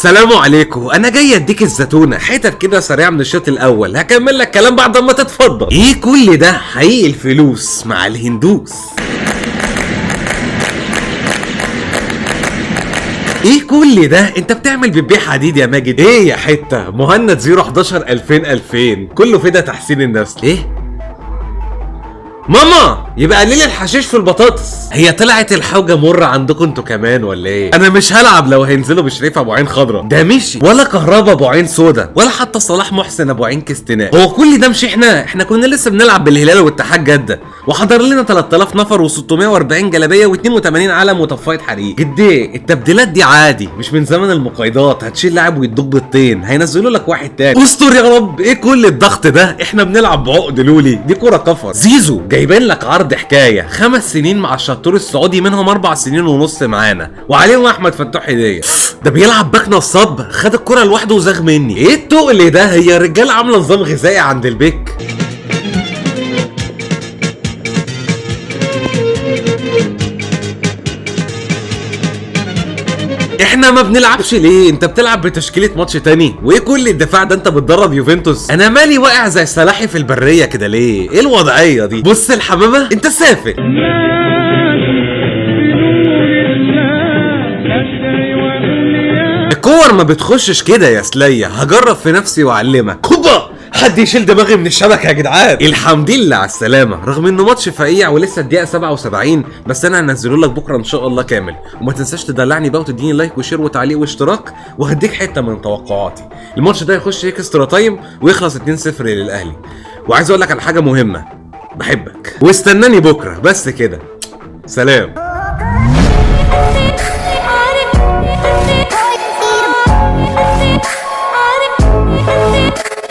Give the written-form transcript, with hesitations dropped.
السلام عليكم، انا جاي اديك الزتونه حتت كده سريعه من الشوط الاول، هكمل لك كلام بعد ما تتفضل. ايه كل ده؟ حقيقي الفلوس مع الهندوس. ايه كل ده؟ انت بتعمل بتبيع حديد يا ماجد؟ ايه يا حته مهند 011 2000 كله فدا تحسين النفس. ايه ماما؟ يبقى قليل الحشيش في البطاطس. هي طلعت الحوجه مره عندكم انتوا كمان ولا ايه؟ انا مش هلعب لو هينزلوا بشريف ابو عين خضرا، ده مشي، ولا كهربا ابو عين سودا، ولا حتى صلاح محسن ابو عين كستناء. هو كل ده مش احنا كنا لسه بنلعب بالهلال واتحاد جده، وحضر لنا 3000 نفر و640 جلابيه و82 علم وطفايه حريق. جدي التبديلات دي عادي، مش من زمن المقايضات، هتشيل لاعب ويدوك بالطين، هينزلوا لك واحد تاني. استر يا رب. ايه كل الضغط ده؟ احنا بنلعب بعقد لولي، دي كوره كفر. زيزو جايبين لك عرض حكايه، 5 سنين مع الشطور السعودي، منهم 4 سنين ونص معانا، وعليهم احمد فتوح هديه. ده بيلعب باك نصاب، خد الكره لوحده وزاغ مني. ايه التقل ده؟ هي الرجاله عامله نظام غذائي عند البيك. احنا ما بنلعبش ليه؟ انت بتلعب بتشكيله ماتش تاني؟ وايه كل الدفاع ده؟ انت بتدرب يوفنتوس؟ انا مالي واقع زي سلاحي في البريه كده ليه؟ ايه الوضعيه دي؟ بص الحمامه انت سافل. الكور ما بتخشش كده يا سلية، هجرب في نفسي واعلمك. هوبا، حد يشيل دماغي من الشبكه يا جدعان. الحمد لله على السلامه، رغم انه ماتش فقيع ولسه الدقيقه 77، بس انا هنزله لك بكره ان شاء الله كامل. وما تنساش تدلعني بقى وتديني لايك وشير وتعليق واشتراك، وهديك حته من توقعاتي. الماتش ده يخش اكسترا تايم ويخلص 2-0 للاهلي. وعايز اقول لك على حاجه مهمه، بحبك واستناني بكره بس كده. سلام.